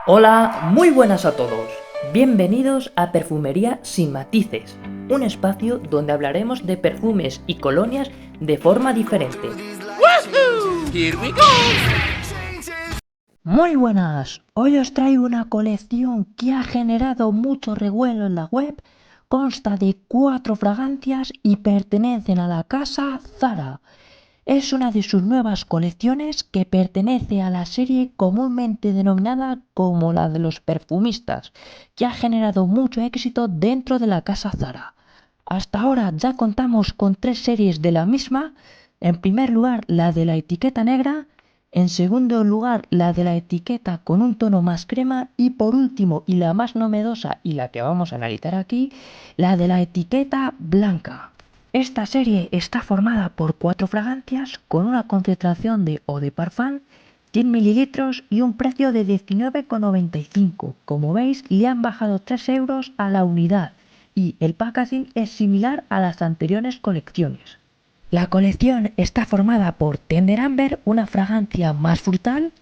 Hola, muy buenas a todos. Bienvenidos a Perfumería sin matices, un espacio donde hablaremos de perfumes y colonias de forma diferente. ¡Woohoo! Here we go! Muy buenas, hoy os traigo una colección que ha generado mucho revuelo en la web, consta de 4 fragancias y pertenecen a la casa Zara. Es una de sus nuevas colecciones que pertenece a la serie comúnmente denominada como la de los perfumistas, que ha generado mucho éxito dentro de la casa Zara. Hasta ahora ya contamos con 3 series de la misma, en primer lugar la de la etiqueta negra, en segundo lugar la de la etiqueta con un tono más crema y por último y la más novedosa y la que vamos a analizar aquí, la de la etiqueta blanca. Esta serie está formada por 4 fragancias con una concentración de eau de parfum, 100 mililitros y un precio de 19,95. Como veis, le han bajado 3 euros a la unidad y el packaging es similar a las anteriores colecciones. La colección está formada por Tender Amber, una fragancia más frutal.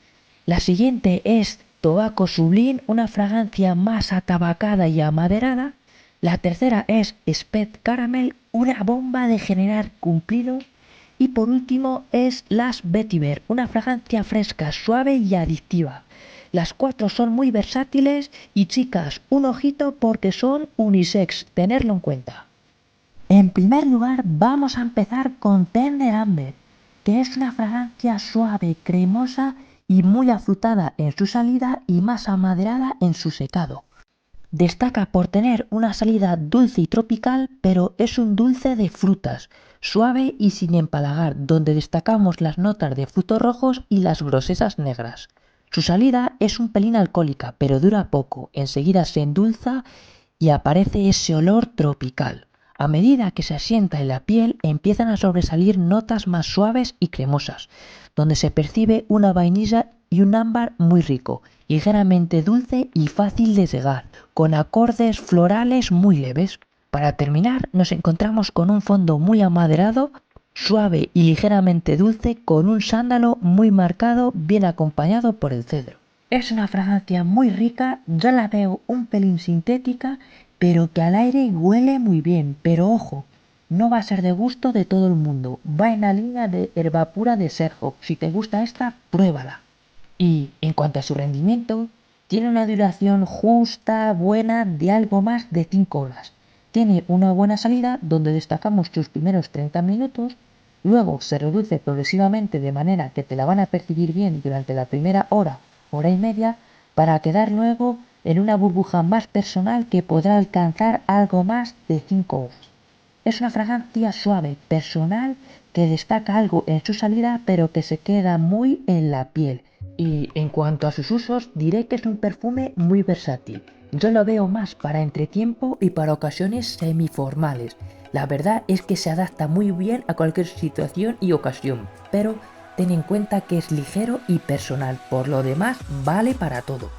La siguiente es Tobacco Sublime, una fragancia más atabacada y amaderada. La tercera es Speed Caramel, una bomba de generar cumplidos. Y por último es Last Vetiver, una fragancia fresca, suave y adictiva. Las 4 son muy versátiles y chicas, un ojito porque son unisex, tenerlo en cuenta. En primer lugar vamos a empezar con Tender Amber, que es una fragancia suave, cremosa y muy afrutada en su salida y más amaderada en su secado. Destaca por tener una salida dulce y tropical, pero es un dulce de frutas, suave y sin empalagar, donde destacamos las notas de frutos rojos y las grosesas negras. Su salida es un pelín alcohólica, pero dura poco, enseguida se endulza y aparece ese olor tropical. A medida que se asienta en la piel empiezan a sobresalir notas más suaves y cremosas, donde se percibe una vainilla y un ámbar muy rico, ligeramente dulce y fácil de llegar, con acordes florales muy leves. Para terminar, nos encontramos con un fondo muy amaderado, suave y ligeramente dulce, con un sándalo muy marcado, bien acompañado por el cedro. Es una fragancia muy rica, yo la veo un pelín sintética, pero que al aire huele muy bien. Pero ojo, no va a ser de gusto de todo el mundo. Va en la línea de Herba Pura de Serjo. Si te gusta esta, pruébala. Y en cuanto a su rendimiento, tiene una duración justa, buena, de algo más de 5 horas. Tiene una buena salida donde destacamos sus primeros 30 minutos, luego se reduce progresivamente de manera que te la van a percibir bien durante la primera hora, hora y media, para quedar luego en una burbuja más personal que podrá alcanzar algo más de 5 horas. Es una fragancia suave, personal, que destaca algo en su salida pero que se queda muy en la piel. Y en cuanto a sus usos, diré que es un perfume muy versátil. Yo lo veo más para entretiempo y para ocasiones semiformales. La verdad es que se adapta muy bien a cualquier situación y ocasión, pero ten en cuenta que es ligero y personal, por lo demás vale para todo.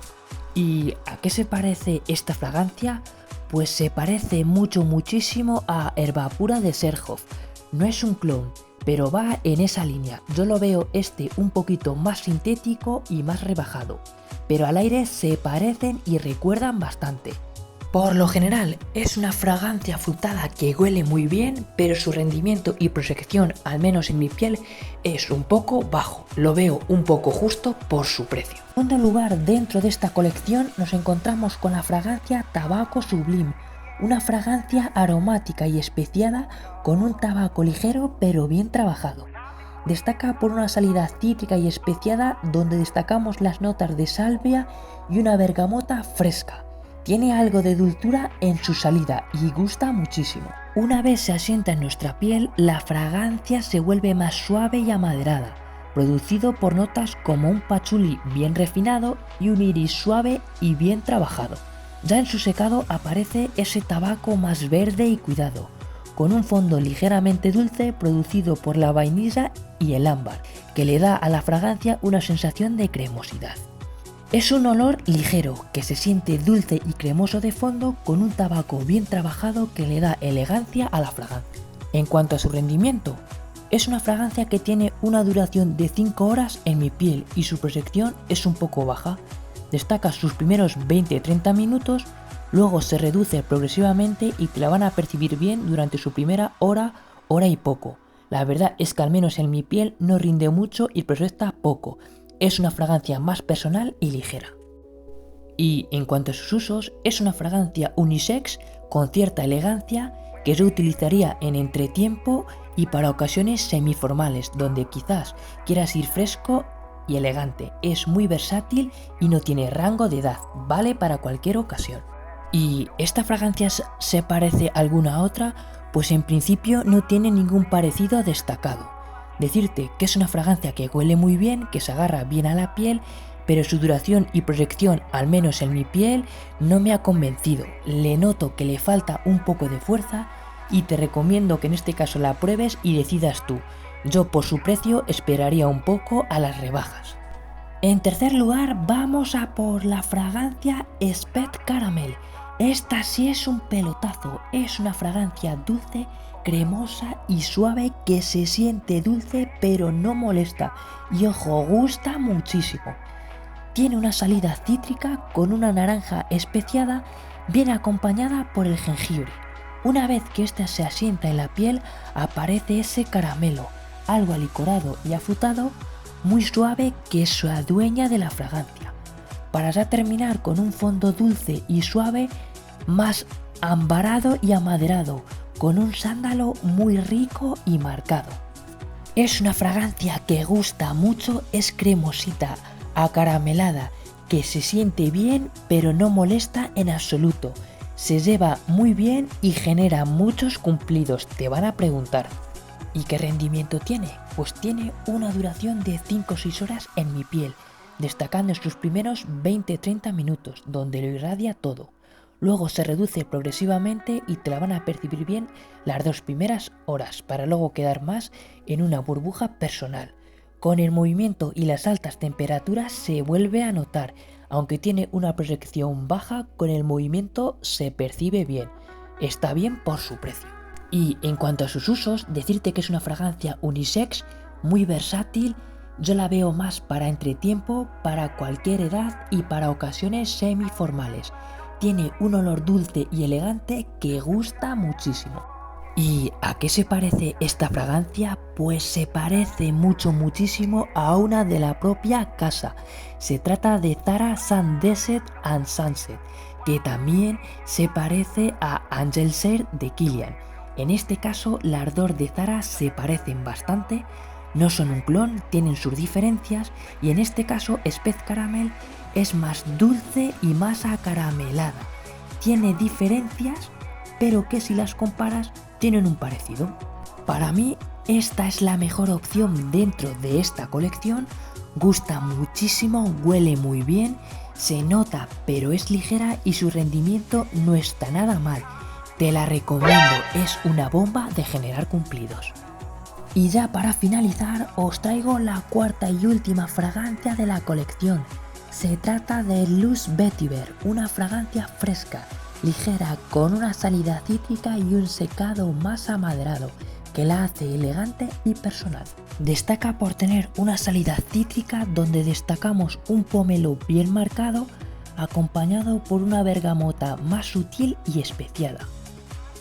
¿Y a qué se parece esta fragancia? Pues se parece muchísimo a Herba Pura de Serhoff. No es un clon, pero va en esa línea. Yo lo veo un poquito más sintético y más rebajado, pero al aire se parecen y recuerdan bastante. Por lo general es una fragancia frutada que huele muy bien, pero su rendimiento y protección, al menos en mi piel, es un poco bajo. Lo veo un poco justo por su precio. En segundo lugar, dentro de esta colección nos encontramos con la fragancia Tobacco Sublime, una fragancia aromática y especiada con un tabaco ligero pero bien trabajado. Destaca por una salida cítrica y especiada donde destacamos las notas de salvia y una bergamota fresca. Tiene algo de dulzura en su salida y gusta muchísimo. Una vez se asienta en nuestra piel, la fragancia se vuelve más suave y amaderada, producido por notas como un pachulí bien refinado y un iris suave y bien trabajado. Ya en su secado aparece ese tabaco más verde y cuidado, con un fondo ligeramente dulce producido por la vainilla y el ámbar, que le da a la fragancia una sensación de cremosidad. Es un olor ligero que se siente dulce y cremoso de fondo con un tabaco bien trabajado que le da elegancia a la fragancia. En cuanto a su rendimiento, es una fragancia que tiene una duración de 5 horas en mi piel y su protección es un poco baja. destaca sus primeros 20-30 minutos, luego se reduce progresivamente y te la van a percibir bien durante su primera hora, hora y poco. La verdad es que al menos en mi piel no rinde mucho y proyecta poco. Es una fragancia más personal y ligera. Y en cuanto a sus usos, es una fragancia unisex con cierta elegancia que yo utilizaría en entretiempo y para ocasiones semiformales, donde quizás quieras ir fresco y elegante. Es muy versátil y no tiene rango de edad, vale para cualquier ocasión. ¿Y esta fragancia se parece a alguna otra? Pues en principio no tiene ningún parecido destacado. Decirte que es una fragancia que huele muy bien, que se agarra bien a la piel, pero su duración y proyección, al menos en mi piel, no me ha convencido. Le noto que le falta un poco de fuerza y te recomiendo que en este caso la pruebes y decidas tú. Yo por su precio esperaría un poco a las rebajas. En tercer lugar vamos a por la fragancia Spet Caramel. Esta sí es un pelotazo, es una fragancia dulce, cremosa y suave que se siente dulce pero no molesta y ojo, gusta muchísimo. Tiene una salida cítrica con una naranja especiada bien acompañada por el jengibre. Una vez que ésta se asienta en la piel aparece ese caramelo, algo alicorado y afrutado, muy suave que se adueña de la fragancia, para ya terminar con un fondo dulce y suave, más ambarado y amaderado, con un sándalo muy rico y marcado. Es una fragancia que gusta mucho, es cremosita, acaramelada, que se siente bien pero no molesta en absoluto. Se lleva muy bien y genera muchos cumplidos. Te van a preguntar, ¿y qué rendimiento tiene? Pues tiene una duración de 5 o 6 horas en mi piel, destacando en sus primeros 20-30 minutos, donde lo irradia todo. Luego se reduce progresivamente y te la van a percibir bien las 2 primeras horas, para luego quedar más en una burbuja personal. Con el movimiento y las altas temperaturas se vuelve a notar, aunque tiene una proyección baja, con el movimiento se percibe bien. Está bien por su precio. Y en cuanto a sus usos, decirte que es una fragancia unisex, muy versátil. Yo la veo más para entretiempo, para cualquier edad y para ocasiones semiformales. Tiene un olor dulce y elegante que gusta muchísimo. ¿Y a qué se parece esta fragancia? Pues se parece muchísimo a una de la propia casa. Se trata de Zara Sun Desert and Sunset, que también se parece a Angel Share de Kilian. En este caso, las dos de Zara se parecen bastante, no son un clon, tienen sus diferencias, y en este caso Spet Caramel es más dulce y más acaramelada. Tiene diferencias, pero que si las comparas tienen un parecido. Para mí, esta es la mejor opción dentro de esta colección. Gusta muchísimo, huele muy bien, se nota pero es ligera y su rendimiento no está nada mal. Te la recomiendo, es una bomba de generar cumplidos. Y ya para finalizar os traigo la cuarta y última fragancia de la colección. Se trata de Luce Vetiver, una fragancia fresca, ligera, con una salida cítrica y un secado más amaderado, que la hace elegante y personal. Destaca por tener una salida cítrica donde destacamos un pomelo bien marcado, acompañado por una bergamota más sutil y especiada.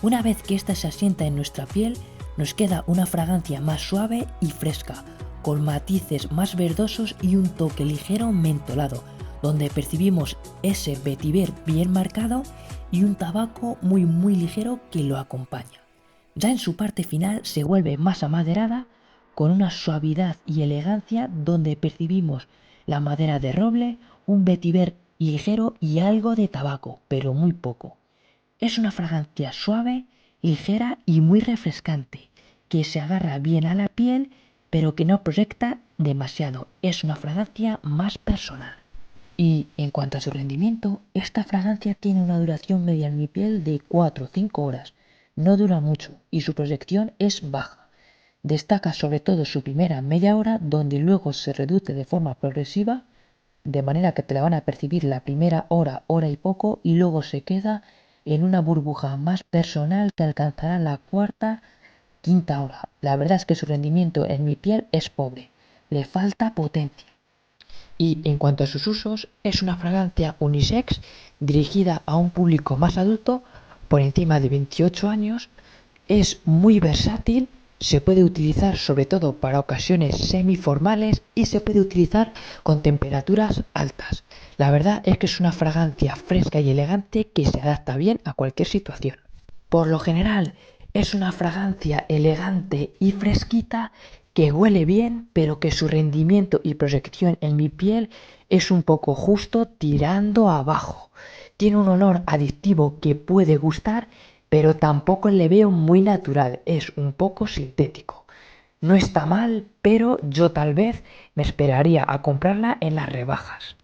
Una vez que esta se asienta en nuestra piel, nos queda una fragancia más suave y fresca, con matices más verdosos y un toque ligero mentolado, donde percibimos ese vetiver bien marcado y un tabaco muy ligero que lo acompaña. Ya en su parte final se vuelve más amaderada, con una suavidad y elegancia donde percibimos la madera de roble, un vetiver ligero y algo de tabaco, pero muy poco. Es una fragancia suave, ligera y muy refrescante, que se agarra bien a la piel, pero que no proyecta demasiado. Es una fragancia más personal. Y en cuanto a su rendimiento, esta fragancia tiene una duración media en mi piel de 4 o 5 horas. No dura mucho y su proyección es baja. Destaca sobre todo su primera media hora, donde luego se reduce de forma progresiva, de manera que te la van a percibir la primera hora, hora y poco, y luego se queda en una burbuja más personal que alcanzará la cuarta, quinta hora. La verdad es que su rendimiento en mi piel es pobre, le falta potencia. Y en cuanto a sus usos, es una fragancia unisex dirigida a un público más adulto por encima de 28 años. Es muy versátil, se puede utilizar sobre todo para ocasiones semiformales y se puede utilizar con temperaturas altas. La verdad es que es una fragancia fresca y elegante que se adapta bien a cualquier situación. Por lo general, es una fragancia elegante y fresquita que huele bien, pero que su rendimiento y proyección en mi piel es un poco justo tirando abajo. Tiene un olor adictivo que puede gustar, pero tampoco le veo muy natural, es un poco sintético. No está mal, pero yo tal vez me esperaría a comprarla en las rebajas.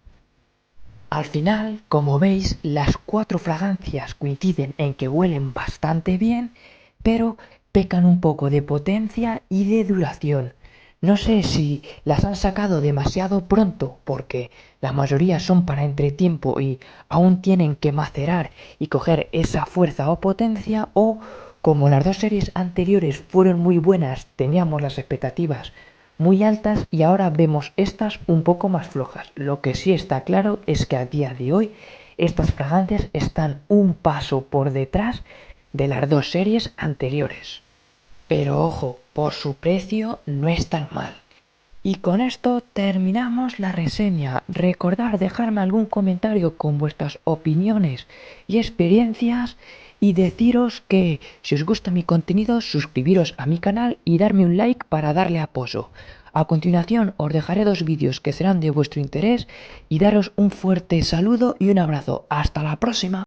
Al final, como veis, las 4 fragancias coinciden en que huelen bastante bien, pero pecan un poco de potencia y de duración. No sé si las han sacado demasiado pronto, porque la mayoría son para entretiempo y aún tienen que macerar y coger esa fuerza o potencia, o como las 2 series anteriores fueron muy buenas, teníamos las expectativas muy altas y ahora vemos estas un poco más flojas. Lo que sí está claro es que a día de hoy estas fragancias están un paso por detrás de las 2 series anteriores. Pero ojo, por su precio no es tan mal. Y con esto terminamos la reseña. Recordad dejarme algún comentario con vuestras opiniones y experiencias y deciros que si os gusta mi contenido suscribiros a mi canal y darme un like para darle apoyo. A continuación os dejaré 2 vídeos que serán de vuestro interés y daros un fuerte saludo y un abrazo. ¡Hasta la próxima!